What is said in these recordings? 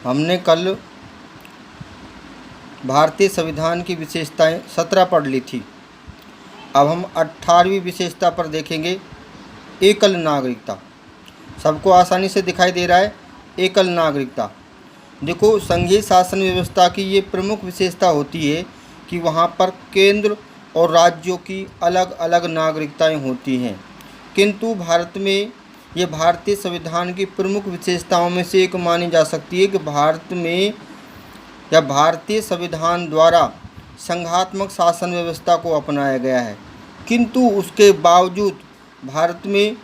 हमने कल भारतीय संविधान की विशेषताएं 17 पढ़ ली थी। अब हम 18वीं विशेषता पर देखेंगे, एकल नागरिकता। सबको आसानी से दिखाई दे रहा है एकल नागरिकता। देखो, संघीय शासन व्यवस्था की ये प्रमुख विशेषता होती है कि वहाँ पर केंद्र और राज्यों की अलग अलग नागरिकताएं होती हैं, किंतु भारत में ये भारतीय संविधान की प्रमुख विशेषताओं में से एक मानी जा सकती है कि भारत में या भारतीय संविधान द्वारा संघात्मक शासन व्यवस्था को अपनाया गया है, किंतु उसके बावजूद भारत में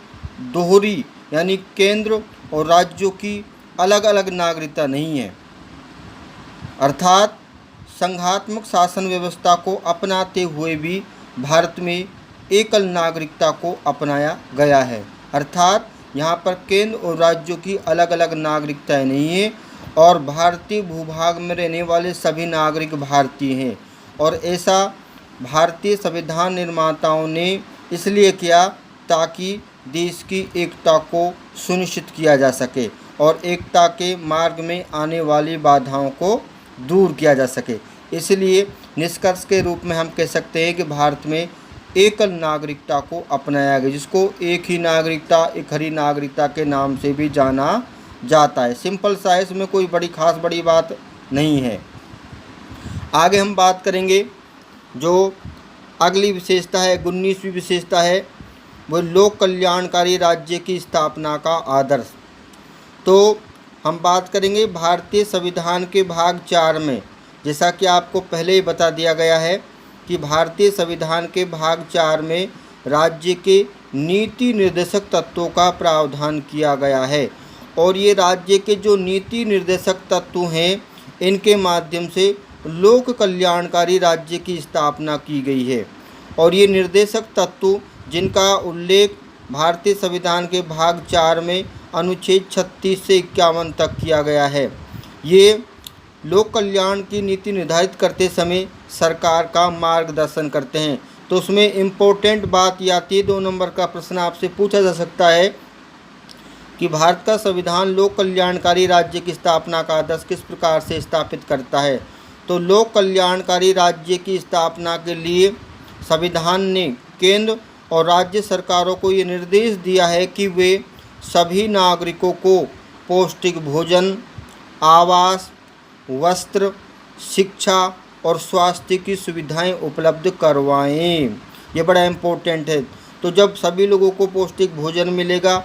दोहरी यानी केंद्र और राज्यों की अलग अलग नागरिकता नहीं है। अर्थात संघात्मक शासन व्यवस्था को अपनाते हुए भी भारत में एकल नागरिकता को अपनाया गया है। अर्थात यहाँ पर केंद्र और राज्यों की अलग अलग नागरिकताएं नहीं है और भारतीय भूभाग में रहने वाले सभी नागरिक भारतीय हैं। और ऐसा भारतीय संविधान निर्माताओं ने इसलिए किया ताकि देश की एकता को सुनिश्चित किया जा सके और एकता के मार्ग में आने वाली बाधाओं को दूर किया जा सके। इसलिए निष्कर्ष के रूप में हम कह सकते हैं कि भारत में एकल नागरिकता को अपनाया गया, जिसको एक ही नागरिकता एक हरी नागरिकता के नाम से भी जाना जाता है। सिंपल सा है, इसमें कोई बड़ी बात नहीं है। आगे हम बात करेंगे, जो अगली विशेषता है 19वीं विशेषता है, वो लोक कल्याणकारी राज्य की स्थापना का आदर्श। तो हम बात करेंगे भारतीय संविधान के भाग 4 में, जैसा कि आपको पहले ही बता दिया गया है कि भारतीय संविधान के भाग 4 में राज्य के नीति निर्देशक तत्वों का प्रावधान किया गया है और ये राज्य के जो नीति निर्देशक तत्व हैं, इनके माध्यम से लोक कल्याणकारी राज्य की स्थापना की गई है। और ये निर्देशक तत्व जिनका उल्लेख भारतीय संविधान के भाग 4 में अनुच्छेद 36 से 51 तक किया गया है, ये लोक कल्याण की नीति निर्धारित करते समय सरकार का मार्गदर्शन करते हैं। तो उसमें इम्पोर्टेंट बात ये आती है, 2 नंबर का प्रश्न आपसे पूछा जा सकता है कि भारत का संविधान लोक कल्याणकारी राज्य की स्थापना का आदर्श किस प्रकार से स्थापित करता है। तो लोक कल्याणकारी राज्य की स्थापना के लिए संविधान ने केंद्र और राज्य सरकारों को ये निर्देश दिया है कि वे सभी नागरिकों को पौष्टिक भोजन, आवास, वस्त्र, शिक्षा और स्वास्थ्य की सुविधाएं उपलब्ध करवाएं। ये बड़ा इम्पोर्टेंट है। तो जब सभी लोगों को पौष्टिक भोजन मिलेगा,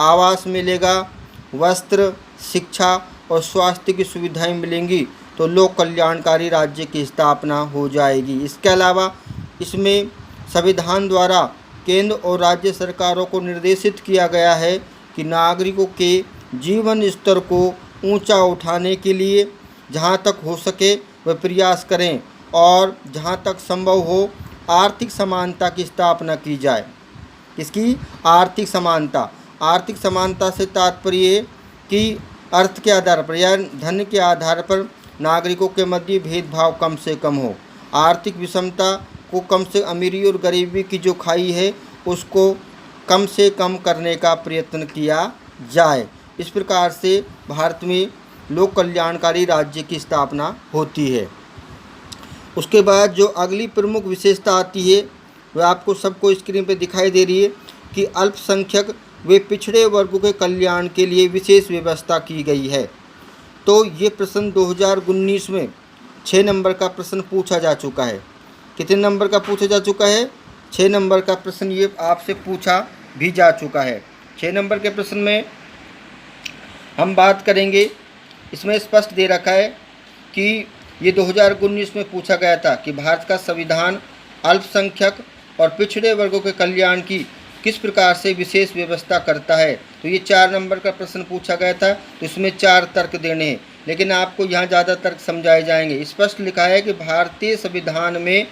आवास मिलेगा, वस्त्र, शिक्षा और स्वास्थ्य की सुविधाएं मिलेंगी, तो लोक कल्याणकारी राज्य की स्थापना हो जाएगी। इसके अलावा इसमें संविधान द्वारा केंद्र और राज्य सरकारों को निर्देशित किया गया है कि नागरिकों के जीवन स्तर को ऊंचा उठाने के लिए जहां तक हो सके वह प्रयास करें और जहां तक संभव हो आर्थिक समानता की स्थापना की जाए। इसकी आर्थिक समानता से तात्पर्य है कि अर्थ के आधार पर या धन के आधार पर नागरिकों के मध्य भेदभाव कम से कम हो, आर्थिक विषमता को कम से अमीरी और गरीबी की जो खाई है उसको कम से कम करने का प्रयत्न किया जाए। इस प्रकार से भारत में लोक कल्याणकारी राज्य की स्थापना होती है। उसके बाद जो अगली प्रमुख विशेषता आती है वह आपको सबको स्क्रीन पर दिखाई दे रही है कि अल्पसंख्यक वे पिछड़े वर्गों के कल्याण के लिए विशेष व्यवस्था की गई है। तो ये प्रश्न 2019 में 6 नंबर का प्रश्न पूछा जा चुका है। कितने नंबर का पूछा जा चुका है? 6 नंबर का प्रश्न ये आपसे पूछा भी जा चुका है। 6 नंबर के प्रश्न में हम बात करेंगे, इसमें स्पष्ट दे रखा है कि ये 2019 में पूछा गया था कि भारत का संविधान अल्पसंख्यक और पिछड़े वर्गों के कल्याण की किस प्रकार से विशेष व्यवस्था करता है। तो ये 4 नंबर का प्रश्न पूछा गया था, तो इसमें 4 तर्क देने हैं, लेकिन आपको यहाँ ज़्यादा तर्क समझाए जाएंगे। स्पष्ट लिखा है कि भारतीय संविधान में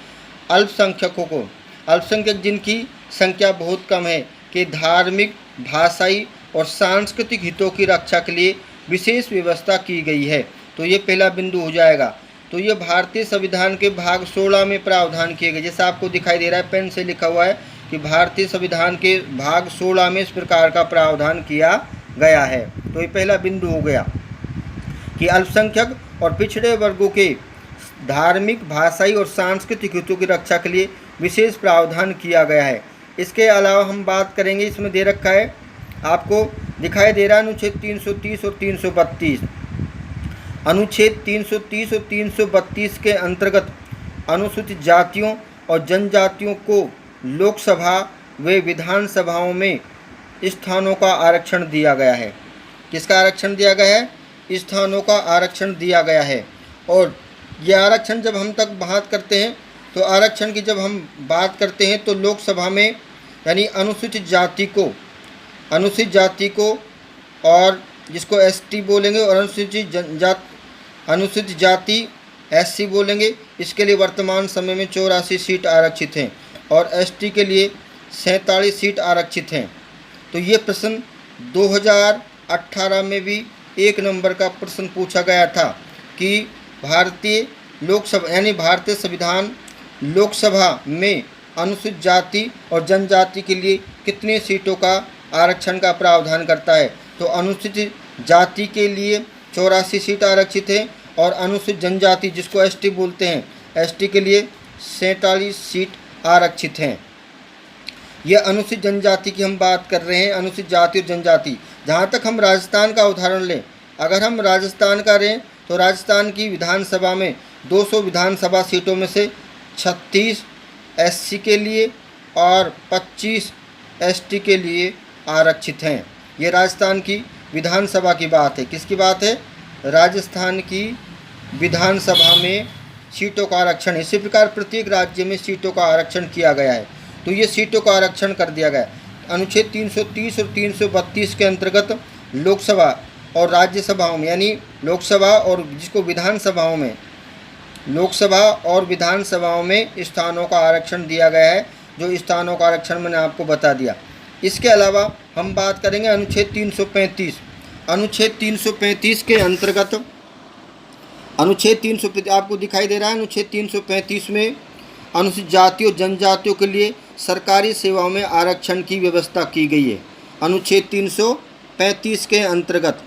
अल्पसंख्यकों को, अल्पसंख्यक जिनकी संख्या बहुत कम है, कि धार्मिक, भाषाई और सांस्कृतिक हितों की रक्षा के लिए विशेष व्यवस्था की गई है। तो ये पहला बिंदु हो जाएगा। तो ये भारतीय संविधान के भाग 16 में प्रावधान किए गए, जैसा आपको दिखाई दे रहा है, पेन से लिखा हुआ है कि भारतीय संविधान के भाग 16 में इस प्रकार का प्रावधान किया गया है। तो ये पहला बिंदु हो गया। कि अल्पसंख्यक और पिछड़े वर्गों के धार्मिक, भाषाई और सांस्कृतिक हितों की रक्षा के लिए विशेष प्रावधान किया गया है। इसके अलावा हम बात करेंगे, इसमें दे रखा है, आपको दिखाई दे रहा है अनुच्छेद 330 और 332। अनुच्छेद 330 और 332 के अंतर्गत अनुसूचित जातियों और जनजातियों को लोकसभा व विधानसभाओं में स्थानों का आरक्षण दिया गया है। किसका आरक्षण दिया गया है? स्थानों का आरक्षण दिया गया है। और यह आरक्षण जब हम तक बात करते हैं तो आरक्षण की जब हम बात करते हैं तो लोकसभा में यानी अनुसूचित जाति को और जिसको एसटी बोलेंगे और अनुसूचित जाति एससी बोलेंगे, इसके लिए वर्तमान समय में 84 सीट आरक्षित हैं और एसटी के लिए 47 सीट आरक्षित हैं। तो ये प्रश्न 2018 में भी 1 नंबर का प्रश्न पूछा गया था कि भारतीय लोकसभा यानी भारतीय संविधान लोकसभा में अनुसूचित जाति और जनजाति के लिए कितने सीटों का आरक्षण का प्रावधान करता है। तो अनुसूचित जाति के लिए 84 सीट आरक्षित है और अनुसूचित जनजाति जिसको एसटी बोलते हैं, एसटी के लिए 47 सीट आरक्षित हैं। यह अनुसूचित जनजाति की हम बात कर रहे हैं, अनुसूचित जाति और जनजाति। जहाँ तक हम राजस्थान का उदाहरण लें, अगर हम राजस्थान का लें तो राजस्थान की विधानसभा में 200 विधानसभा सीटों में से 36 एससी के लिए और 25 एसटी के लिए आरक्षित हैं। ये राजस्थान की विधानसभा की बात है। किसकी बात है? राजस्थान की विधानसभा में सीटों का आरक्षण। इसी प्रकार प्रत्येक राज्य में सीटों का आरक्षण किया गया है। तो ये सीटों का आरक्षण कर दिया गया। अनुच्छेद 330 और 332 के अंतर्गत लोकसभा और राज्यसभाओं में यानी लोकसभा और जिसको विधानसभाओं में लोकसभा और विधानसभाओं में स्थानों का आरक्षण दिया गया है। जो स्थानों का आरक्षण मैंने आपको बता दिया। इसके अलावा हम बात करेंगे अनुच्छेद 335। अनुच्छेद 335 के अंतर्गत अनुच्छेद 335 आपको दिखाई दे रहा है। अनुच्छेद 335 में अनुसूचित जातियों और जनजातियों के लिए सरकारी सेवाओं में आरक्षण की व्यवस्था की गई है। अनुच्छेद 335 के अंतर्गत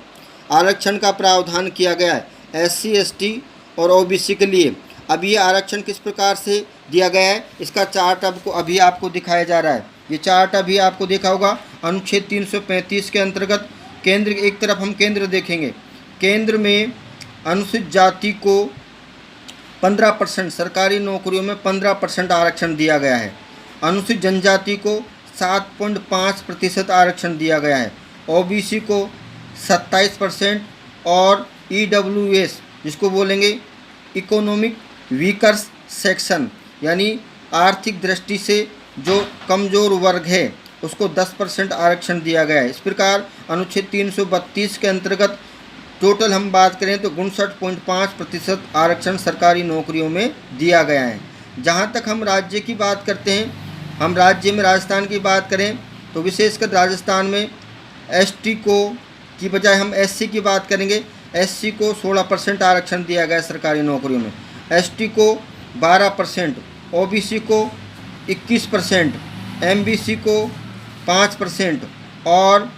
आरक्षण का प्रावधान किया गया है एससी, एसटी और ओबीसी के लिए। अब ये आरक्षण किस प्रकार से दिया गया है, इसका चार्ट अभी आपको दिखाया जा रहा है। ये चार्ट अभी आपको देखा होगा। अनुच्छेद 335 के अंतर्गत केंद्र, एक तरफ हम केंद्र देखेंगे। केंद्र में अनुसूचित जाति को 15% सरकारी नौकरियों में 15% आरक्षण दिया गया है। अनुसूचित जनजाति को 7.5% आरक्षण दिया गया है। ओबीसी को 27% और ईडब्ल्यूएस जिसको बोलेंगे इकोनॉमिक वीकर सेक्शन यानी आर्थिक दृष्टि से जो कमज़ोर वर्ग है उसको 10% आरक्षण दिया गया है। इस प्रकार अनुच्छेद 332 के अंतर्गत टोटल हम बात करें तो 59.5% आरक्षण सरकारी नौकरियों में दिया गया है। जहाँ तक हम राज्य की बात करते हैं, हम राज्य में राजस्थान की बात करें तो विशेषकर राजस्थान में एसटी को की बजाय हम एससी की बात करेंगे। एससी को 16% आरक्षण दिया गया है सरकारी नौकरियों में, एसटी को 12%, ओबीसी को 21%, एमबीसी को 5% और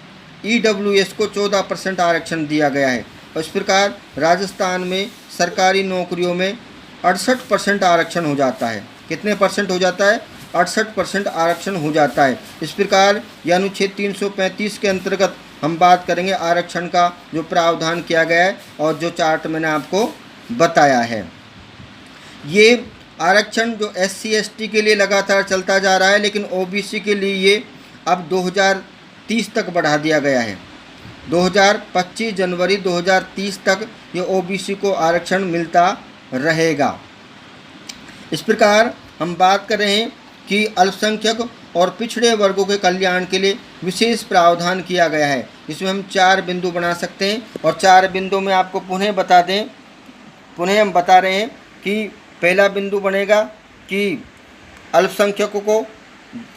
ईडब्ल्यूएस को 14% आरक्षण दिया गया है। इस प्रकार राजस्थान में सरकारी नौकरियों में 68% आरक्षण हो जाता है। कितने परसेंट हो जाता है? 68% आरक्षण हो जाता है। इस प्रकार यह अनुच्छेद 335 के अंतर्गत हम बात करेंगे आरक्षण का जो प्रावधान किया गया है और जो चार्ट मैंने आपको बताया है। ये आरक्षण जो एससी एसटी के लिए लगातार चलता जा रहा है, लेकिन ओबीसी के लिए ये अब 2030 तक बढ़ा दिया गया है। 2025 जनवरी 2030 तक ये ओबीसी को आरक्षण मिलता रहेगा। इस प्रकार हम बात कर रहे हैं कि अल्पसंख्यक और पिछड़े वर्गों के कल्याण के लिए विशेष प्रावधान किया गया है, जिसमें हम 4 बिंदु बना सकते हैं। और 4 बिंदु में आपको पुनः हम बता रहे हैं कि पहला बिंदु बनेगा कि अल्पसंख्यकों को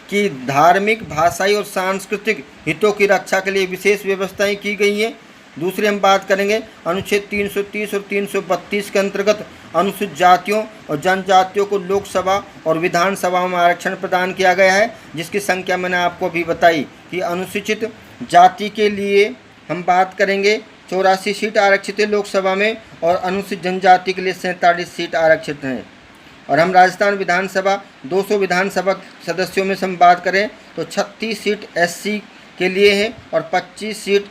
की धार्मिक, भाषाई और सांस्कृतिक हितों की रक्षा के लिए विशेष व्यवस्थाएं की गई हैं। दूसरे हम बात करेंगे अनुच्छेद 330 और 332 के अंतर्गत अनुसूचित जातियों और जनजातियों को लोकसभा और विधानसभाओं में आरक्षण प्रदान किया गया है, जिसकी संख्या मैंने आपको अभी बताई कि अनुसूचित जाति के लिए हम बात करेंगे 84 सीट आरक्षित है लोकसभा में और अनुसूचित जनजाति के लिए 47 सीट आरक्षित हैं। और हम राजस्थान विधानसभा 200 विधानसभा सदस्यों में से हम बात करें तो 36 सीट एससी के लिए है और 25 सीट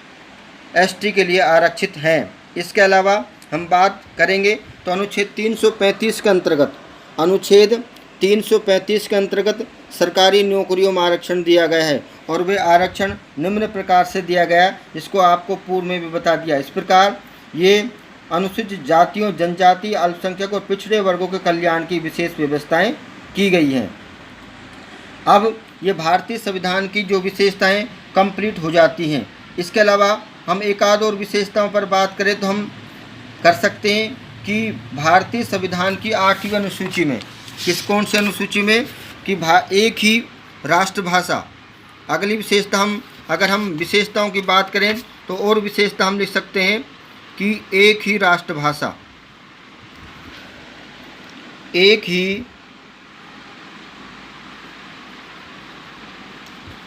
एसटी के लिए आरक्षित हैं। इसके अलावा हम बात करेंगे तो अनुच्छेद 335 के अंतर्गत सरकारी नौकरियों में आरक्षण दिया गया है और वे आरक्षण निम्न प्रकार से दिया गया, जिसको आपको पूर्व में भी बता दिया। इस प्रकार ये अनुसूचित जातियों, जनजाति, अल्पसंख्यक और पिछड़े वर्गों के कल्याण की विशेष व्यवस्थाएं की गई हैं। अब ये भारतीय संविधान की जो विशेषताएं कंप्लीट हो जाती हैं। इसके अलावा हम एक आध और विशेषताओं पर बात करें तो हम कर सकते हैं कि भारतीय संविधान की 8वीं अनुसूची में कौन सी अनुसूची में कि एक ही राष्ट्रभाषा। अगली विशेषता अगर हम विशेषताओं की बात करें तो और विशेषता हम लिख सकते हैं कि एक ही राष्ट्रभाषा, एक ही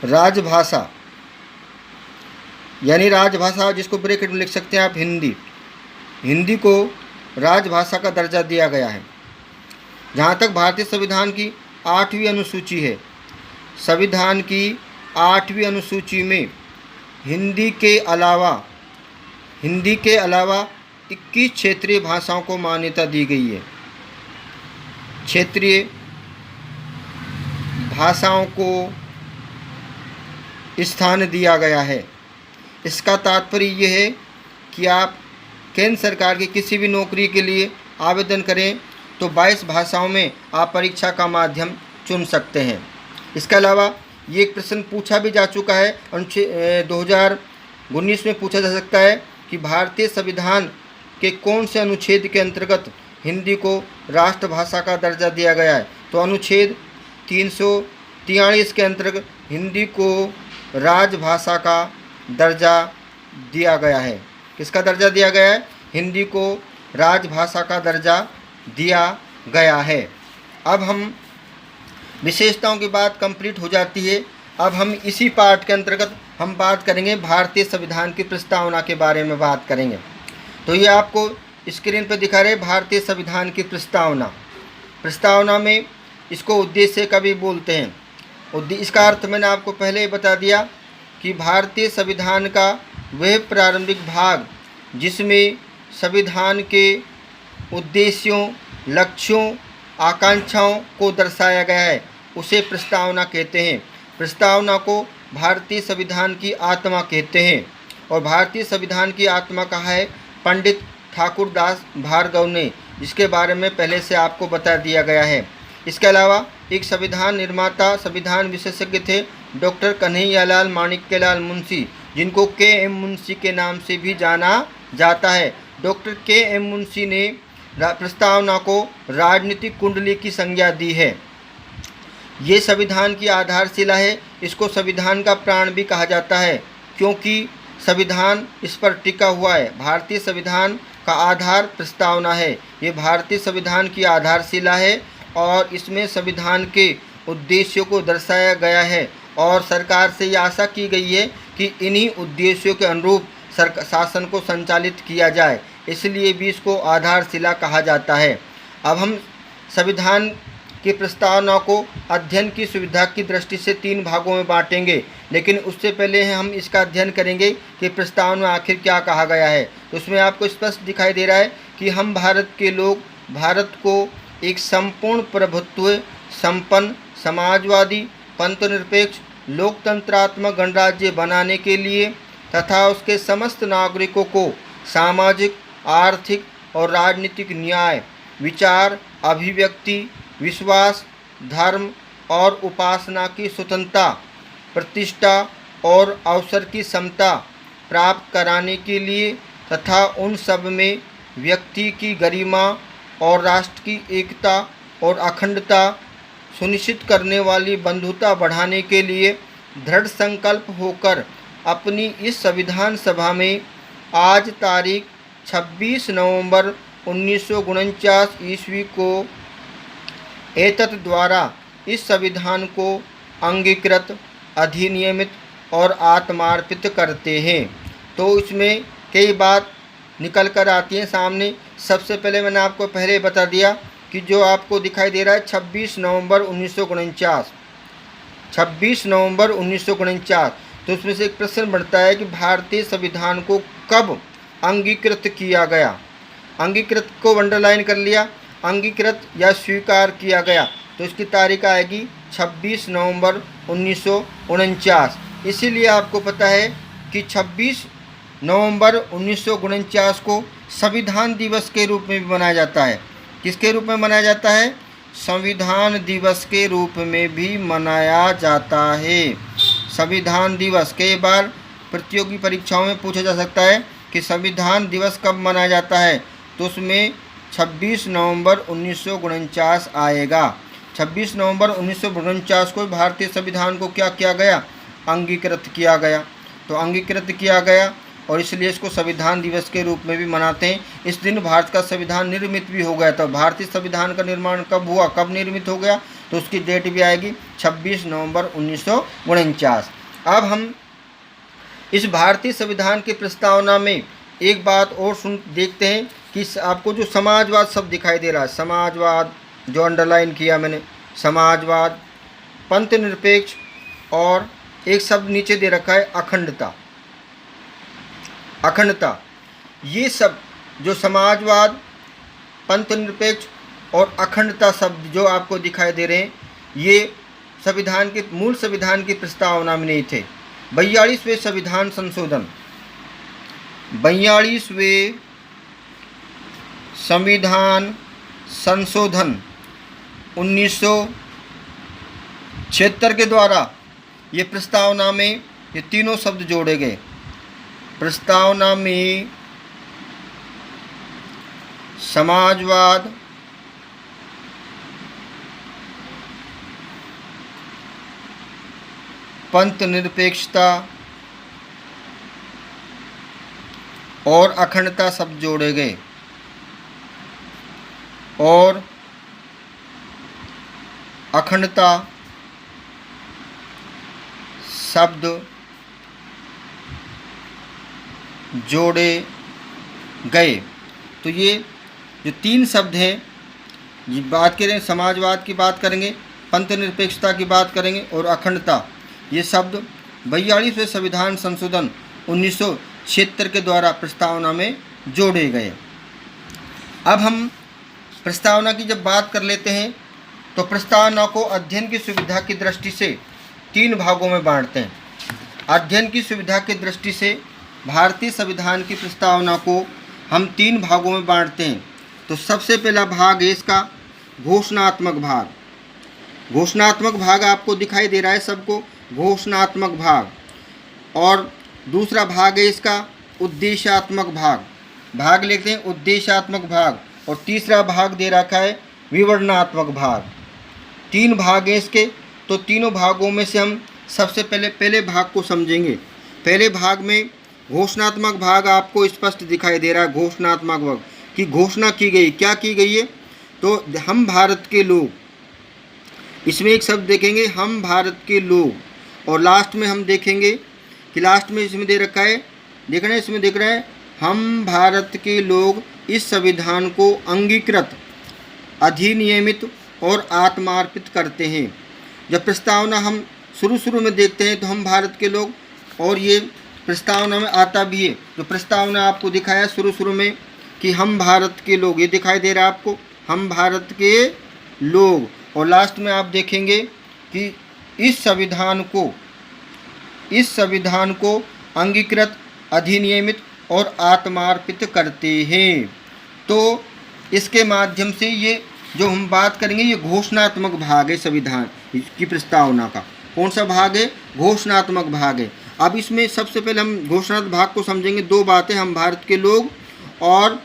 राजभाषा, यानी राजभाषा जिसको ब्रैकेट में लिख सकते हैं आप हिंदी को राजभाषा का दर्जा दिया गया है। जहाँ तक भारतीय संविधान की 8वीं अनुसूची है, संविधान की 8वीं अनुसूची में हिंदी के अलावा 21 क्षेत्रीय भाषाओं को मान्यता दी गई है। क्षेत्रीय भाषाओं को स्थान दिया गया है। इसका तात्पर्य ये है कि आप केंद्र सरकार की किसी भी नौकरी के लिए आवेदन करें तो 22 भाषाओं में आप परीक्षा का माध्यम चुन सकते हैं। इसके अलावा ये एक प्रश्न पूछा भी जा चुका है, 2019 में पूछा जा सकता है कि भारतीय संविधान के कौन से अनुच्छेद के अंतर्गत हिंदी को राष्ट्रभाषा का दर्जा दिया गया है। तो अनुच्छेद 343 के अंतर्गत हिंदी को राजभाषा का दर्जा दिया गया है। किसका दर्जा दिया गया है? हिंदी को राजभाषा का दर्जा दिया गया है। अब हम विशेषताओं की बात कंप्लीट हो जाती है। अब हम इसी पार्ट के अंतर्गत हम बात करेंगे भारतीय संविधान की प्रस्तावना के बारे में बात करेंगे। तो ये आपको स्क्रीन पर दिखा रहे भारतीय संविधान की प्रस्तावना में इसको उद्देश्य का भी बोलते हैं। इसका अर्थ मैंने आपको पहले ही बता दिया कि भारतीय संविधान का वह प्रारंभिक भाग जिसमें संविधान के उद्देश्यों, लक्ष्यों, आकांक्षाओं को दर्शाया गया है उसे प्रस्तावना कहते हैं। प्रस्तावना को भारतीय संविधान की आत्मा कहते हैं और भारतीय संविधान की आत्मा कहा है पंडित ठाकुरदास भार्गव ने, जिसके बारे में पहले से आपको बता दिया गया है। इसके अलावा एक संविधान निर्माता, संविधान विशेषज्ञ थे डॉक्टर कन्हैयालाल माणिक्यलाल मुंशी, जिनको के.एम. मुंशी के नाम से भी जाना जाता है। Doctor KM. मुंशी ने प्रस्तावना को राजनीतिक कुंडली की संज्ञा दी है। ये संविधान की आधारशिला है। इसको संविधान का प्राण भी कहा जाता है क्योंकि संविधान इस पर टिका हुआ है। भारतीय संविधान का आधार प्रस्तावना है। ये भारतीय संविधान की आधारशिला है और इसमें संविधान के उद्देश्यों को दर्शाया गया है और सरकार से ये आशा की गई है कि इन्हीं उद्देश्यों के अनुरूप शासन को संचालित किया जाए, इसलिए भी इसको आधारशिला कहा जाता है। अब हम संविधान की प्रस्तावना को अध्ययन की सुविधा की दृष्टि से 3 भागों में बांटेंगे, लेकिन उससे पहले हम इसका अध्ययन करेंगे कि प्रस्तावना में आखिर क्या कहा गया है। तो उसमें आपको स्पष्ट दिखाई दे रहा है कि हम भारत के लोग भारत को एक संपूर्ण प्रभुत्व संपन्न समाजवादी पंथनिरपेक्ष लोकतंत्रात्मक गणराज्य बनाने के लिए तथा उसके समस्त नागरिकों को सामाजिक, आर्थिक और राजनीतिक न्याय, विचार, अभिव्यक्ति, विश्वास, धर्म और उपासना की स्वतंत्रता, प्रतिष्ठा और अवसर की समता प्राप्त कराने के लिए तथा उन सब में व्यक्ति की गरिमा और राष्ट्र की एकता और अखंडता सुनिश्चित करने वाली बंधुता बढ़ाने के लिए दृढ़ संकल्प होकर अपनी इस संविधान सभा में आज तारीख 26 नवंबर 1949 ईस्वी को एतत् द्वारा इस संविधान को अंगीकृत, अधिनियमित और आत्मार्पित करते हैं। तो इसमें कई बात निकल कर आती हैं सामने। सबसे पहले मैंने आपको पहले बता दिया कि जो आपको दिखाई दे रहा है 26 नवंबर 1949, 26 नवंबर 1949, तो उसमें से एक प्रश्न बनता है कि भारतीय संविधान को कब अंगीकृत किया गया। अंगीकृत को अंडरलाइन कर लिया, अंगीकृत या स्वीकार किया गया, तो इसकी तारीख आएगी 26 नवंबर 1949। इसीलिए आपको पता है कि 26 नवंबर 1949 को संविधान दिवस के रूप में भी मनाया जाता है। किसके रूप में मनाया जाता है? संविधान दिवस के रूप में भी मनाया जाता है। संविधान दिवस कई बार प्रतियोगी परीक्षाओं में पूछा जा सकता है कि संविधान दिवस कब मनाया जाता है, तो उसमें 26 नवंबर 1949 आएगा। 26 नवंबर 1949 को भारतीय संविधान को क्या किया गया? अंगीकृत किया गया। तो अंगीकृत किया गया और इसलिए इसको संविधान दिवस के रूप में भी मनाते हैं। इस दिन भारत का संविधान निर्मित भी हो गया था। भारतीय संविधान का निर्माण कब हुआ, कब निर्मित हो गया, तो उसकी डेट भी आएगी 26 नवंबर 1949। अब हम इस भारतीय संविधान की प्रस्तावना में एक बात और देखते हैं कि आपको जो समाजवाद शब्द दिखाई दे रहा है, समाजवाद जो अंडरलाइन किया मैंने, समाजवाद, पंथ निरपेक्ष और एक शब्द नीचे दे रखा है अखंडता। अखंडता, ये सब जो समाजवाद, पंथ निरपेक्ष और अखंडता शब्द जो आपको दिखाई दे रहे हैं, ये संविधान के मूल संविधान की प्रस्तावना में नहीं थे। 42वें संविधान संशोधन, 42वें संविधान संशोधन 1976 के द्वारा ये प्रस्तावना में ये तीनों शब्द जोड़े गए। प्रस्तावना में समाजवाद, पंथ निरपेक्षता और अखंडता शब्द जोड़े गए और अखंडता शब्द जोड़े गए। तो ये जो तीन शब्द हैं, ये बात करें समाजवाद की बात करेंगे, पंथ निरपेक्षता की बात करेंगे और अखंडता, ये शब्द 42वें संविधान संशोधन 1976 के द्वारा प्रस्तावना में जोड़े गए। अब हम प्रस्तावना की जब बात कर लेते हैं तो प्रस्तावना को अध्ययन की सुविधा की दृष्टि से तीन भागों में बांटते हैं। अध्ययन की सुविधा की दृष्टि से भारतीय संविधान की प्रस्तावना को हम तीन भागों में बांटते हैं। तो सबसे पहला भाग है इसका घोषणात्मक भाग। घोषणात्मक भाग आपको दिखाई दे रहा है सबको, घोषणात्मक भाग। और दूसरा भाग है इसका उद्देश्यात्मक भाग, भाग लेते हैं उद्देश्यात्मक भाग। और तीसरा भाग दे रखा है विवरणात्मक भाग। तीन भाग हैं इसके। तो तीनों भागों में से हम सबसे पहले भाग को समझेंगे। पहले भाग में घोषणात्मक भाग आपको स्पष्ट दिखाई दे रहा है। घोषणात्मक भाग की घोषणा की गई, क्या की गई है? तो हम भारत के लोग, इसमें एक शब्द देखेंगे हम भारत के लोग। और लास्ट में हम देखेंगे कि लास्ट में इसमें दे रखा है, देख रहे हैं इसमें देख रहे हैं, हम भारत के लोग इस संविधान को अंगीकृत, अधिनियमित और आत्मार्पित करते हैं। जब प्रस्तावना हम शुरू में देखते हैं तो हम भारत के लोग, और ये प्रस्तावना में आता भी है। जो प्रस्तावना आपको दिखाया शुरू में कि हम भारत के लोग, ये दिखाई दे रहा है आपको, हम भारत के लोग। और लास्ट में आप देखेंगे कि इस संविधान को अंगीकृत, अधिनियमित और आत्मार्पित करते हैं। तो इसके माध्यम से ये जो हम बात करेंगे, ये घोषणात्मक भाग है संविधान की प्रस्तावना का। कौन सा भाग है? घोषणात्मक भाग है। अब इसमें सबसे पहले हम घोषणात्मक भाग को समझेंगे। दो बातें, हम भारत के लोग और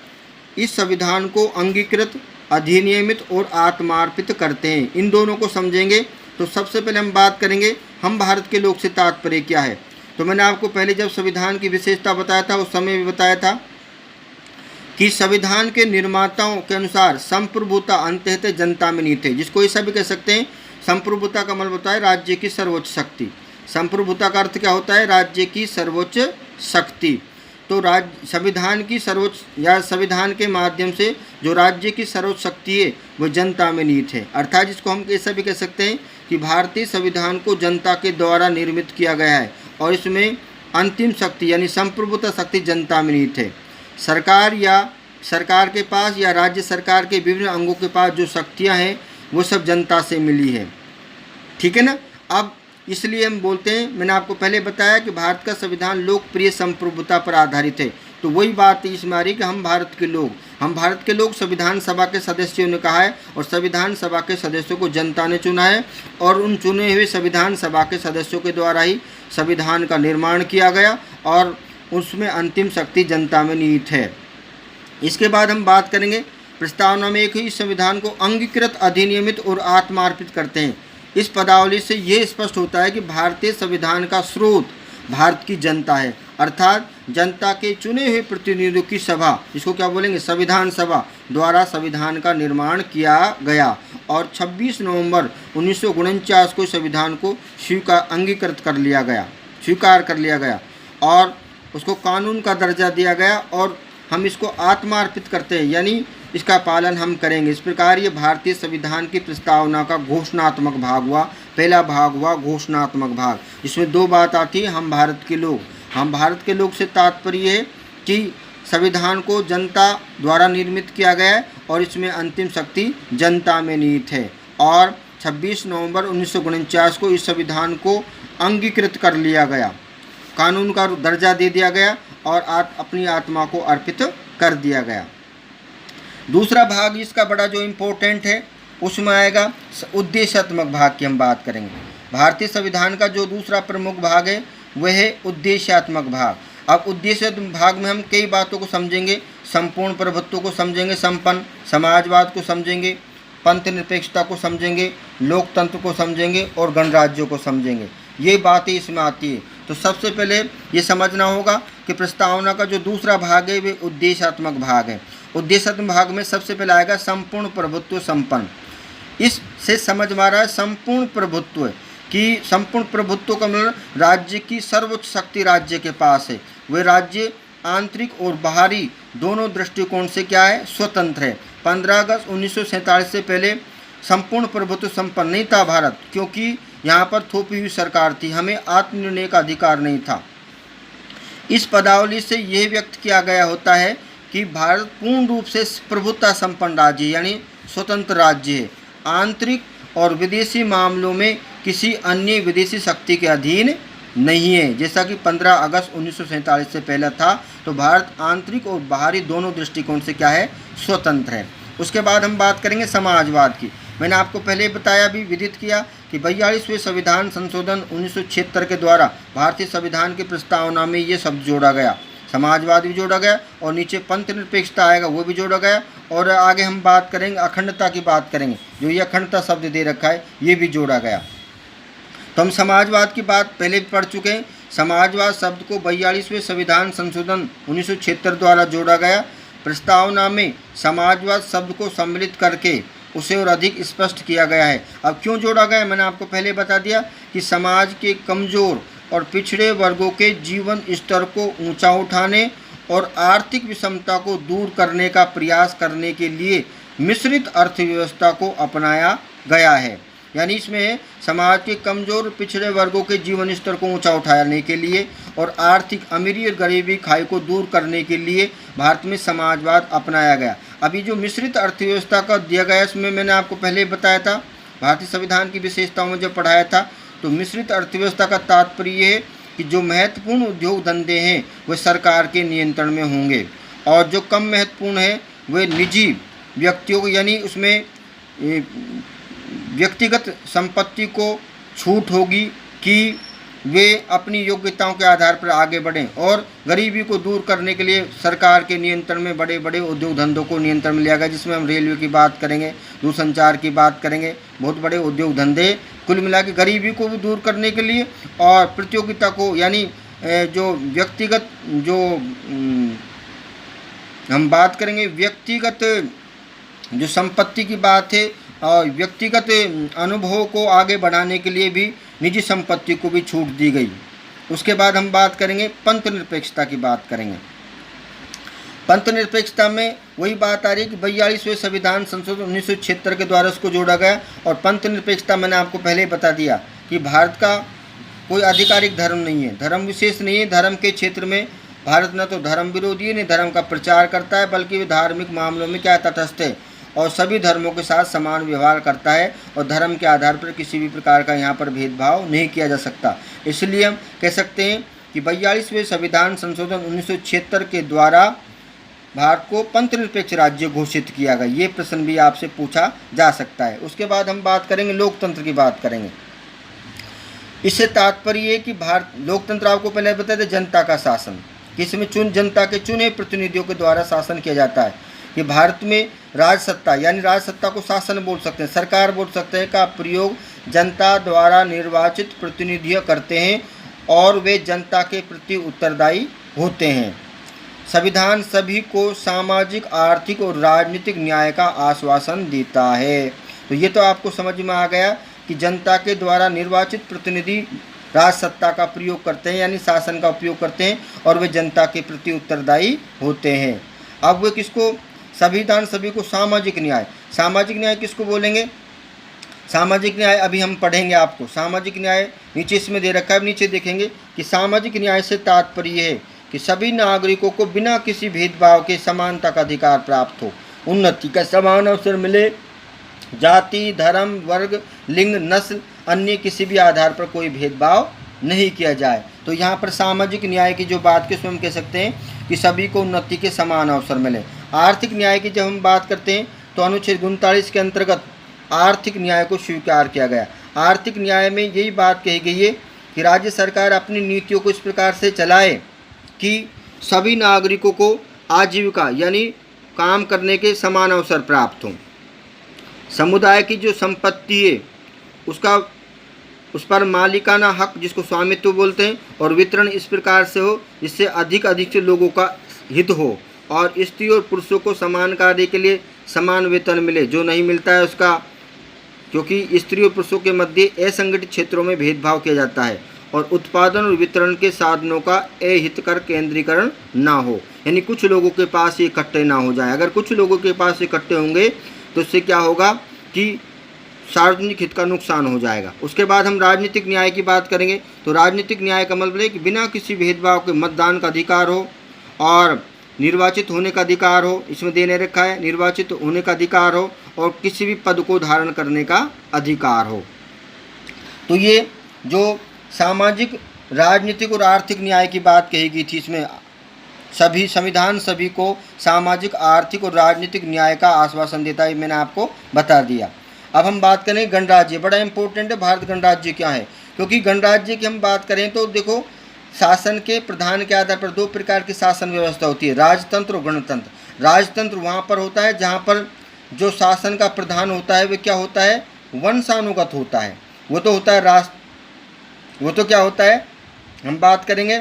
इस संविधान को अंगीकृत, अधिनियमित और आत्मार्पित करते हैं, इन दोनों को समझेंगे। तो सबसे पहले हम बात करेंगे हम भारत के लोग से तात्पर्य क्या है। तो मैंने आपको पहले जब संविधान की विशेषता बताया था उस समय भी बताया था कि संविधान के निर्माताओं के अनुसार संप्रभुता अंततः जनता में नहीं थे, जिसको ऐसा भी कह सकते हैं। संप्रभुता का मतलब होता है राज्य की सर्वोच्च शक्ति। संप्रभुता का अर्थ क्या होता है? राज्य की सर्वोच्च शक्ति। तो तो संविधान की सर्वोच्च या संविधान के माध्यम से जो राज्य की सर्वोच्च शक्ति है वो जनता में निहित है। अर्थात जिसको हम ऐसा भी कह सकते हैं कि भारतीय संविधान को जनता के द्वारा निर्मित किया गया है और इसमें अंतिम शक्ति यानी संप्रभुता शक्ति जनता में निहित है। सरकार के पास या राज्य सरकार के विभिन्न अंगों के पास जो शक्तियाँ हैं वो सब जनता से मिली है। ठीक है ना। अब इसलिए हम बोलते हैं, मैंने आपको पहले बताया कि भारत का संविधान लोकप्रिय संप्रभुता पर आधारित है। तो वही बात इसमें आ रही कि हम भारत के लोग संविधान सभा के सदस्यों ने कहा है और संविधान सभा के सदस्यों को जनता ने चुना है और उन चुने हुए संविधान सभा के सदस्यों के द्वारा ही संविधान का निर्माण किया गया और उसमें अंतिम शक्ति जनता में निहित है। इसके बाद हम बात करेंगे प्रस्तावना में एक ही संविधान को अंगीकृत, अधिनियमित और आत्मार्पित करते हैं। इस पदावली से ये स्पष्ट होता है कि भारतीय संविधान का स्रोत भारत की जनता है, अर्थात जनता के चुने हुए प्रतिनिधियों की सभा, इसको क्या बोलेंगे, संविधान सभा द्वारा संविधान का निर्माण किया गया और 26 नवंबर 1949 को संविधान को अंगीकृत कर लिया गया, स्वीकार कर लिया गया और उसको कानून का दर्जा दिया गया और हम इसको आत्मार्पित करते हैं, यानी इसका पालन हम करेंगे। इस प्रकार ये भारतीय संविधान की प्रस्तावना का घोषणात्मक भाग हुआ। पहला भाग हुआ घोषणात्मक भाग। इसमें दो बात आती है, हम भारत के लोग से तात्पर्य है कि संविधान को जनता द्वारा निर्मित किया गया है और इसमें अंतिम शक्ति जनता में निहित है और 26 नवंबर 1949 को इस संविधान को अंगीकृत कर लिया गया, कानून का दर्जा दे दिया गया और अपनी आत्मा को अर्पित कर दिया गया। दूसरा भाग इसका बड़ा जो इम्पोर्टेंट है उसमें आएगा उद्देश्यात्मक भाग की हम बात करेंगे। भारतीय संविधान का जो दूसरा प्रमुख भाग है वह है उद्देश्यात्मक भाग। अब उद्देश्यात्मक भाग में हम कई बातों को समझेंगे, संपूर्ण प्रभुत्व को समझेंगे, संपन्न समाजवाद को समझेंगे, पंथ निरपेक्षता को समझेंगे, लोकतंत्र को समझेंगे और गणराज्यों को समझेंगे। ये बातें इसमें आती है। तो सबसे पहले ये समझना होगा कि प्रस्तावना का जो दूसरा भाग है वे उद्देश्यात्मक भाग है। उद्देश्यात्मक भाग में सबसे पहले आएगा संपूर्ण प्रभुत्व संपन्न। इससे समझ में आ रहा है संपूर्ण प्रभुत्व कि संपूर्ण प्रभुत्व का मतलब राज्य की सर्वोच्च शक्ति राज्य के पास है। वह राज्य आंतरिक और बाहरी दोनों दृष्टिकोण से क्या है, स्वतंत्र है। 15 अगस्त 1947 से पहले संपूर्ण प्रभुत्व संपन्न नहीं था भारत, क्योंकि यहाँ पर थोपी हुई सरकार थी, हमें आत्मनिर्णय का अधिकार नहीं था। इस पदावली से यह व्यक्त किया गया होता है कि भारत पूर्ण रूप से प्रभुत्व संपन्न राज्य यानी स्वतंत्र राज्य है, आंतरिक और विदेशी मामलों में किसी अन्य विदेशी शक्ति के अधीन नहीं है। जैसा कि 15 अगस्त 1947 से पहले था, तो भारत आंतरिक और बाहरी दोनों दृष्टिकोण से क्या है, स्वतंत्र है। उसके बाद हम बात करेंगे समाजवाद की। मैंने आपको पहले बताया भी, विदित किया कि 42वें संविधान संशोधन 1976 के द्वारा भारतीय संविधान की प्रस्तावना में ये शब्द जोड़ा गया, समाजवाद भी जोड़ा गया और नीचे पंथ निरपेक्षता आएगा वो भी जोड़ा गया और आगे हम बात करेंगे अखंडता की बात करेंगे, जो ये अखंडता शब्द दे रखा है ये भी जोड़ा गया। तो हम समाजवाद की बात पहले भी पढ़ चुके हैं। समाजवाद शब्द को 42वें संविधान संशोधन 1976 द्वारा जोड़ा गया। प्रस्तावना में समाजवाद शब्द को सम्मिलित करके उसे और अधिक स्पष्ट किया गया है। अब क्यों जोड़ा गया, मैंने आपको पहले बता दिया कि समाज के कमज़ोर और पिछड़े वर्गों के जीवन स्तर को ऊंचा उठाने और आर्थिक विषमता को दूर करने का प्रयास करने के लिए मिश्रित अर्थव्यवस्था को अपनाया गया है। यानी इसमें समाज के कमज़ोर पिछड़े वर्गों के जीवन स्तर को ऊंचा उठाने के लिए और आर्थिक अमीरी और गरीबी खाई को दूर करने के लिए भारत में समाजवाद अपनाया गया। अभी जो मिश्रित अर्थव्यवस्था का दिया गया, इसमें मैंने आपको पहले बताया था, भारतीय संविधान की विशेषताओं में जब पढ़ाया था, तो मिश्रित अर्थव्यवस्था का तात्पर्य है कि जो महत्वपूर्ण उद्योग धंधे हैं वे सरकार के नियंत्रण में होंगे और जो कम महत्वपूर्ण है वे निजी व्यक्तियों को, यानी उसमें व्यक्तिगत संपत्ति को छूट होगी कि वे अपनी योग्यताओं के आधार पर आगे बढ़ें और गरीबी को दूर करने के लिए सरकार के नियंत्रण में बड़े बड़े उद्योग धंधों को नियंत्रण में लिया गया, जिसमें हम रेलवे की बात करेंगे, दूरसंचार की बात करेंगे, बहुत बड़े उद्योग धंधे, कुल मिला के गरीबी को भी दूर करने के लिए और प्रतियोगिता को, यानी जो व्यक्तिगत जो हम बात करेंगे व्यक्तिगत जो संपत्ति की बात है और व्यक्तिगत अनुभवों को आगे बढ़ाने के लिए भी निजी संपत्ति को भी छूट दी गई। उसके बाद हम बात करेंगे पंथ निरपेक्षता की बात करेंगे। पंथ निरपेक्षता में वही बात आ रही है कि 42वें संविधान संशोधन 1976 के द्वारा उसको जोड़ा गया। और पंथ निरपेक्षता मैंने आपको पहले ही बता दिया कि भारत का कोई आधिकारिक धर्म नहीं है, धर्म विशेष नहीं है। धर्म के क्षेत्र में भारत न तो धर्म विरोधी है, न धर्म का प्रचार करता है, बल्कि वे धार्मिक मामलों में क्या तटस्थ है और सभी धर्मों के साथ समान व्यवहार करता है। और धर्म के आधार पर किसी भी प्रकार का यहाँ पर भेदभाव नहीं किया जा सकता। इसलिए हम कह सकते हैं कि 42वें संविधान संशोधन 1976 के द्वारा भारत को पंथ निरपेक्ष राज्य घोषित किया गया। ये प्रश्न भी आपसे पूछा जा सकता है। उसके बाद हम बात करेंगे, लोकतंत्र की बात करेंगे। इससे तात्पर्य है कि भारत लोकतंत्र, आपको पहले बताया था, जनता का शासन, किसमें जनता के चुने प्रतिनिधियों के द्वारा शासन किया जाता है। कि भारत में राजसत्ता, यानी राजसत्ता को शासन बोल सकते हैं, सरकार बोल सकते हैं, का प्रयोग जनता द्वारा निर्वाचित प्रतिनिधि करते हैं और वे जनता के प्रति उत्तरदायी होते हैं। संविधान सभी को सामाजिक, आर्थिक और राजनीतिक न्याय का आश्वासन देता है। तो ये तो आपको समझ में आ गया कि जनता के द्वारा निर्वाचित प्रतिनिधि राजसत्ता का प्रयोग करते हैं, यानी शासन का उपयोग करते हैं और वे जनता के प्रति उत्तरदायी होते हैं। अब वे किसको, संविधान सभी को सामाजिक न्याय, सामाजिक न्याय किसको बोलेंगे? सामाजिक न्याय अभी हम पढ़ेंगे आपको। सामाजिक न्याय नीचे इसमें दे रखा है, नीचे देखेंगे कि सामाजिक न्याय से तात्पर्य है कि सभी नागरिकों को बिना किसी भेदभाव के समानता का अधिकार प्राप्त हो, उन्नति का समान अवसर मिले, जाति, धर्म, वर्ग, लिंग, नस्ल, अन्य किसी भी आधार पर कोई भेदभाव नहीं किया जाए। तो यहाँ पर सामाजिक न्याय की जो बात की उसमें हम कह सकते हैं कि सभी को उन्नति के समान अवसर मिले। आर्थिक न्याय की जब हम बात करते हैं तो अनुच्छेद 39 के अंतर्गत आर्थिक न्याय को स्वीकार किया गया। आर्थिक न्याय में यही बात कही गई है कि राज्य सरकार अपनी नीतियों को इस प्रकार से चलाए कि सभी नागरिकों को आजीविका यानी काम करने के समान अवसर प्राप्त हों। समुदाय की जो संपत्ति है उस पर मालिकाना हक, जिसको स्वामित्व बोलते हैं, और वितरण इस प्रकार से हो जिससे अधिक से लोगों का हित हो और स्त्री और पुरुषों को समान कार्य के लिए समान वेतन मिले, जो नहीं मिलता है उसका, क्योंकि स्त्री और पुरुषों के मध्य असंगठित क्षेत्रों में भेदभाव किया जाता है, और उत्पादन और वितरण के साधनों का अहितकर केंद्रीकरण ना हो, यानी कुछ लोगों के पास ये इकट्ठे ना हो जाए। अगर कुछ लोगों के पास इकट्ठे होंगे तो उससे क्या होगा कि सार्वजनिक हित का नुकसान हो जाएगा। उसके बाद हम राजनीतिक न्याय की बात करेंगे। तो राजनीतिक न्याय का मतलब है कि बिना किसी भेदभाव के मतदान का अधिकार हो और निर्वाचित होने का अधिकार हो, इसमें देने रखा है निर्वाचित होने का अधिकार हो और किसी भी पद को धारण करने का अधिकार हो। तो ये जो सामाजिक, राजनीतिक और आर्थिक न्याय की बात कही गई थी, इसमें सभी संविधान सभी को सामाजिक, आर्थिक और राजनीतिक न्याय का आश्वासन देता है, मैंने आपको बता दिया। अब हम बात करें गणराज्य, बड़ा इंपॉर्टेंट है भारत गणराज्य क्या है, क्योंकि गणराज्य की हम बात करें तो देखो शासन के प्रधान के आधार पर दो प्रकार की शासन व्यवस्था होती है, राजतंत्र और गणतंत्र। राजतंत्र वहाँ पर होता है जहाँ पर जो शासन का प्रधान होता है वह क्या होता है, वंशानुगत होता है, वो तो होता है वो तो क्या होता है, हम बात करेंगे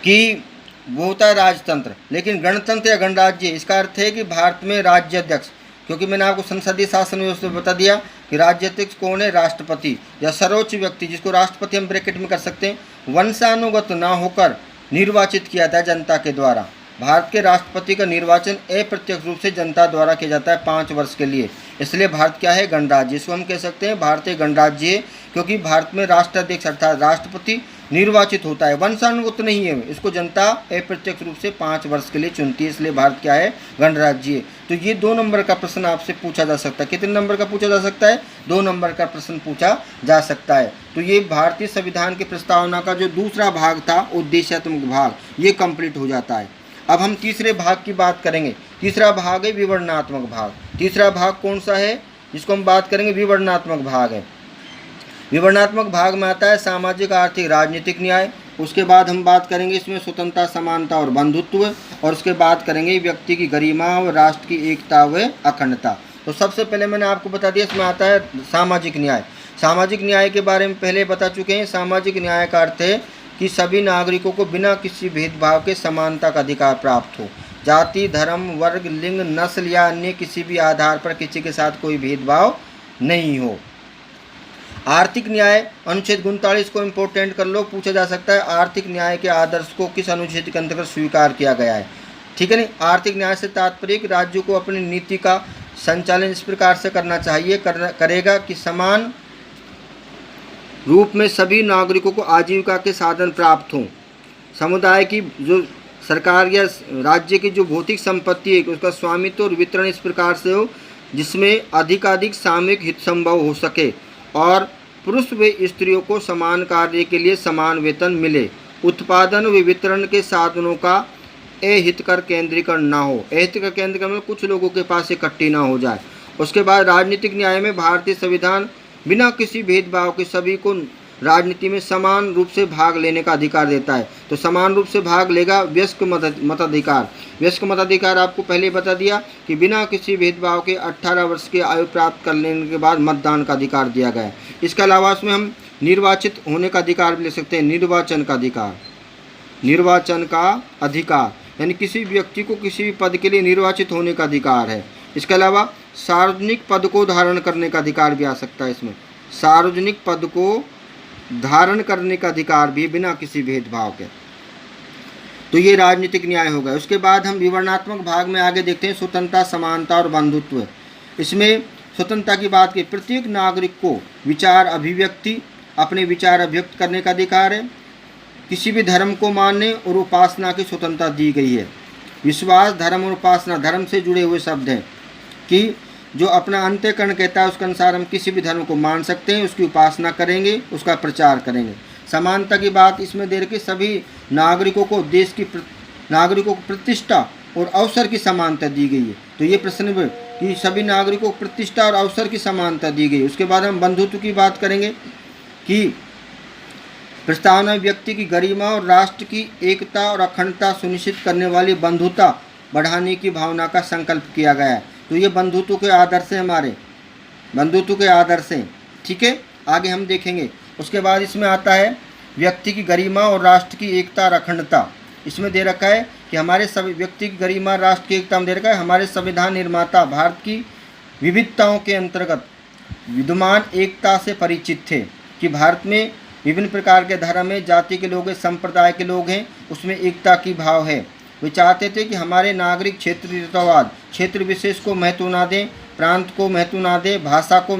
कि वो होता है राजतंत्र। लेकिन गणतंत्र या गणराज्य, इसका अर्थ है कि भारत में राज्याध्यक्ष, क्योंकि मैंने आपको संसदीय शासन व्यवस्था बता दिया कि राज्याध्यक्ष कौन है, राष्ट्रपति या सर्वोच्च व्यक्ति, जिसको राष्ट्रपति हम ब्रैकेट में कर सकते हैं, वंशानुगत ना होकर निर्वाचित किया जाता है जनता के द्वारा। भारत के राष्ट्रपति का निर्वाचन अप्रत्यक्ष रूप से जनता द्वारा किया जाता है 5 वर्ष के लिए, इसलिए भारत क्या है, गणराज्य। इसको हम कह सकते हैं भारतीय गणराज्य है, क्योंकि भारत में राष्ट्राध्यक्ष अर्थात राष्ट्रपति निर्वाचित होता है, वंशानुगत नहीं है, इसको जनता अप्रत्यक्ष रूप से 5 वर्ष के लिए चुनती है, इसलिए भारत क्या है, गणराज्य। तो ये 2 नंबर का प्रश्न आपसे पूछा जा सकता है। कितने नंबर का पूछा जा सकता है, 2 नंबर का प्रश्न पूछा जा सकता है। तो ये भारतीय संविधान की प्रस्तावना का जो दूसरा भाग था, उद्देश्यात्मक भाग, ये कंप्लीट हो जाता है। अब हम तीसरे भाग की बात करेंगे। तीसरा भाग है विवरणात्मक भाग। तीसरा भाग कौन सा है जिसको हम बात करेंगे, विवरणात्मक भाग है। विवरणात्मक भाग में आता है सामाजिक, आर्थिक, राजनीतिक न्याय। उसके बाद हम बात करेंगे इसमें स्वतंत्रता, समानता और बंधुत्व, और उसके बाद करेंगे व्यक्ति की गरिमा व राष्ट्र की एकता व अखंडता। तो सबसे पहले मैंने आपको बता दिया, इसमें आता है सामाजिक न्याय। सामाजिक न्याय के बारे में पहले बता चुके हैं। सामाजिक न्याय का अर्थ है कि सभी नागरिकों को बिना किसी भेदभाव के समानता का अधिकार प्राप्त हो, जाति, धर्म, वर्ग, लिंग, नस्ल या अन्य किसी भी आधार पर किसी के साथ कोई भेदभाव नहीं हो। आर्थिक न्याय, अनुच्छेद 39 को इम्पोर्टेंट कर लो, पूछा जा सकता है आर्थिक न्याय के आदर्श को किस अनुच्छेद के अंतर्गत स्वीकार किया गया है। ठीक है नहीं। आर्थिक न्याय से तात्पर्य कि राज्य को अपनी नीति का संचालन इस प्रकार से करना चाहिए करेगा कि समान रूप में सभी नागरिकों को आजीविका के साधन प्राप्त हों। समुदाय की जो सरकार या राज्य की जो भौतिक संपत्ति है उसका स्वामित्व और वितरण इस प्रकार से हो जिसमें अधिकाधिक सामूहिक हित संभव हो सके और पुरुष व स्त्रियों को समान कार्य के लिए समान वेतन मिले। उत्पादन व वितरण के साधनों का अहितकर केंद्रीकरण ना हो। अहितकर केंद्रीकरण में कुछ लोगों के पास इकट्ठी ना हो जाए। उसके बाद राजनीतिक न्याय में भारतीय संविधान बिना किसी भेदभाव के सभी को राजनीति में समान रूप से भाग लेने का अधिकार देता है। तो समान रूप से भाग लेगा वयस्क मताधिकार। वयस्क मताधिकार आपको पहले बता दिया कि बिना किसी भेदभाव के 18 वर्ष की आयु प्राप्त कर लेने के बाद मतदान का अधिकार दिया गया है। इसके अलावा उसमें हम निर्वाचित होने का अधिकार भी ले सकते हैं। निर्वाचन का अधिकार, निर्वाचन का अधिकार यानी किसी व्यक्ति को किसी भी पद के लिए निर्वाचित होने का अधिकार है। इसके अलावा सार्वजनिक पद को धारण करने का अधिकार भी आ सकता है। इसमें सार्वजनिक पद को धारण करने का अधिकार भी बिना किसी भेदभाव के। तो ये राजनीतिक न्याय हो गया। उसके बाद हम विवरणात्मक भाग में आगे देखते हैं स्वतंत्रता, समानता और बंधुत्व। इसमें स्वतंत्रता की बात की प्रत्येक नागरिक को विचार अभिव्यक्ति अपने विचार अभिव्यक्त करने का अधिकार है। किसी भी धर्म को मानने और उपासना की स्वतंत्रता दी गई है। विश्वास, धर्म और उपासना धर्म से जुड़े हुए शब्द हैं कि जो अपना अंतःकरण कहता है उसके अनुसार हम किसी भी धर्म को मान सकते हैं, उसकी उपासना करेंगे, उसका प्रचार करेंगे। समानता की बात इसमें दे रखी सभी नागरिकों को देश की नागरिकों को प्रतिष्ठा और अवसर की समानता दी गई है। तो ये प्रश्न कि सभी नागरिकों को प्रतिष्ठा और अवसर की समानता दी गई। उसके बाद हम बंधुत्व की बात करेंगे कि प्रस्तावना व्यक्ति की गरिमा और राष्ट्र की एकता और अखंडता सुनिश्चित करने वाली बंधुता बढ़ाने की भावना का संकल्प किया गया है। तो ये बंधुत्व के आदर्श हैं, हमारे बंधुत्व के आदर्श हैं। ठीक है, आगे हम देखेंगे। उसके बाद इसमें आता है व्यक्ति की गरिमा और राष्ट्र की एकता और अखंडता। इसमें दे रखा है कि हमारे सभी व्यक्ति की गरिमा, राष्ट्र की एकता में दे रखा है हमारे संविधान निर्माता भारत की विविधताओं के अंतर्गत विद्यमान एकता से परिचित थे कि भारत में विभिन्न प्रकार के धर्म है, जाति के लोग हैं, संप्रदाय के लोग हैं, उसमें एकता की भाव है। वे चाहते थे कि हमारे नागरिक क्षेत्रीयतावाद, क्षेत्र विशेष को महत्व ना दें, प्रांत को महत्व ना दें, भाषा को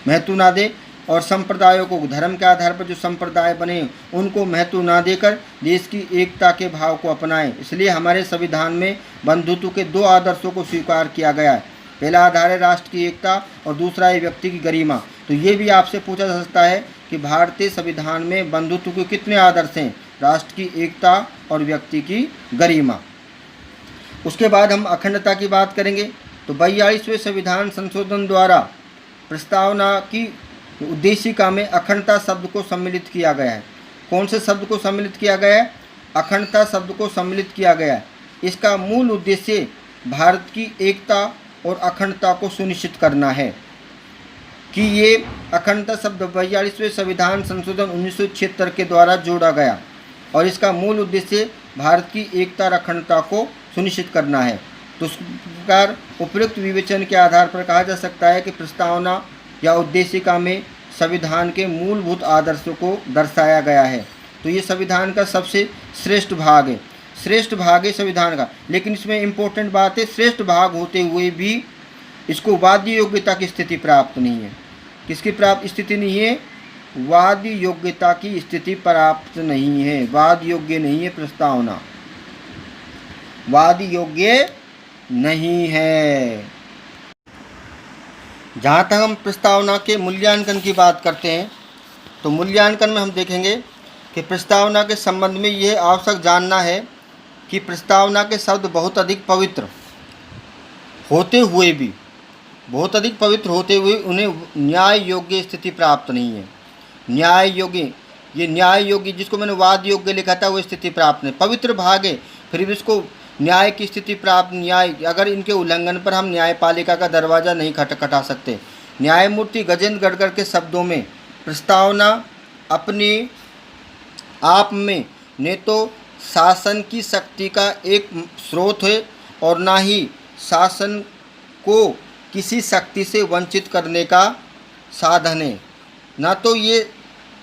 महत्व ना दें और संप्रदायों को धर्म के आधार पर जो संप्रदाय बने उनको महत्व ना देकर देश की एकता के भाव को अपनाएं। इसलिए हमारे संविधान में बंधुत्व के दो आदर्शों को स्वीकार किया गया है। पहला आधार है राष्ट्र की एकता और दूसरा है व्यक्ति की गरिमा। तो ये भी आपसे पूछा जा सकता है कि भारतीय संविधान में बंधुत्व के कितने आदर्श हैं? राष्ट्र की एकता और व्यक्ति की गरिमा। उसके बाद हम अखंडता की बात करेंगे। तो 42वें संविधान संशोधन द्वारा प्रस्तावना की उद्देशिका में अखंडता शब्द को सम्मिलित किया गया है। कौन से शब्द को सम्मिलित किया गया है? अखंडता शब्द को सम्मिलित किया गया है। इसका मूल उद्देश्य भारत की एकता और अखंडता को सुनिश्चित करना है कि ये अखंडता शब्द 42वें संविधान संशोधन 1976 के द्वारा जोड़ा गया और इसका मूल उद्देश्य भारत की एकता और अखंडता को सुनिश्चित करना है। तो इस प्रकार उपयुक्त विवेचन के आधार पर कहा जा सकता है कि प्रस्तावना या उद्देशिका में संविधान के मूलभूत आदर्शों को दर्शाया गया है। तो ये संविधान का सबसे श्रेष्ठ भाग है, श्रेष्ठ भाग है संविधान का। लेकिन इसमें इम्पोर्टेंट बात है, श्रेष्ठ भाग होते हुए भी इसको वादी योग्यता की स्थिति प्राप्त नहीं है। किसकी प्राप्त स्थिति नहीं है? वादी योग्यता की स्थिति प्राप्त नहीं है। वाद योग्य नहीं है प्रस्तावना, वाद योग्य नहीं है। जहाँ तक हम प्रस्तावना के मूल्यांकन की बात करते हैं तो मूल्यांकन में हम देखेंगे कि प्रस्तावना के संबंध में यह आवश्यक जानना है कि प्रस्तावना के शब्द बहुत अधिक पवित्र होते हुए भी, बहुत अधिक पवित्र होते हुए उन्हें न्याय योग्य स्थिति प्राप्त नहीं है। न्याय योग्य, ये न्याय योग्य जिसको मैंने वाद योग्य लिखा था वो स्थिति प्राप्त नहीं। पवित्र भाग है फिर भी इसको न्याय की स्थिति प्राप्त, न्याय अगर इनके उल्लंघन पर हम न्यायपालिका का दरवाज़ा नहीं खटखटा सकते। न्यायमूर्ति गजेंद्र गढ़कर के शब्दों में प्रस्तावना अपने आप में न तो शासन की शक्ति का एक स्रोत है और ना ही शासन को किसी शक्ति से वंचित करने का साधन है। ना तो ये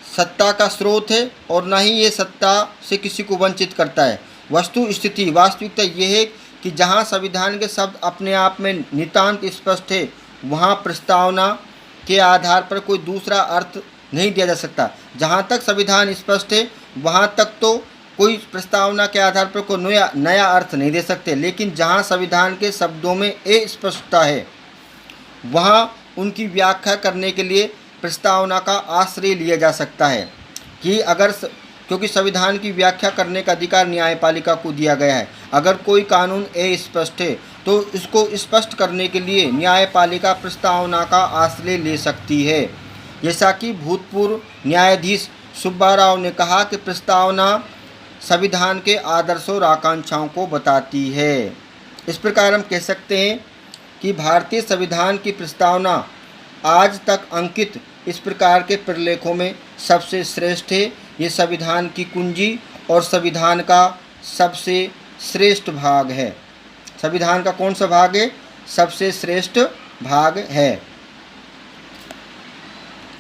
सत्ता का स्रोत है और ना ही ये सत्ता से किसी को वंचित करता है। वस्तु स्थिति वास्तविकता यह है कि जहाँ संविधान के शब्द अपने आप में नितांत स्पष्ट है, वहाँ प्रस्तावना के आधार पर कोई दूसरा अर्थ नहीं दिया जा सकता। जहाँ तक संविधान स्पष्ट है वहाँ तक तो कोई प्रस्तावना के आधार पर कोई नया अर्थ नहीं दे सकते, लेकिन जहाँ संविधान के शब्दों में अस्पष्टता है वहाँ उनकी व्याख्या करने के लिए प्रस्तावना का आश्रय लिया जा सकता है कि क्योंकि संविधान की व्याख्या करने का अधिकार न्यायपालिका को दिया गया है। अगर कोई कानून अस्पष्ट है तो इसको स्पष्ट करने के लिए न्यायपालिका प्रस्तावना का आश्रय ले सकती है। जैसा कि भूतपूर्व न्यायाधीश सुब्बा राव ने कहा कि प्रस्तावना संविधान के आदर्शों और आकांक्षाओं को बताती है। इस प्रकार हम कह सकते हैं कि भारतीय संविधान की प्रस्तावना आज तक अंकित इस प्रकार के प्रलेखों में सबसे श्रेष्ठ है। ये संविधान की कुंजी और संविधान का सबसे श्रेष्ठ भाग है। संविधान का कौन सा भाग है? सबसे श्रेष्ठ भाग है।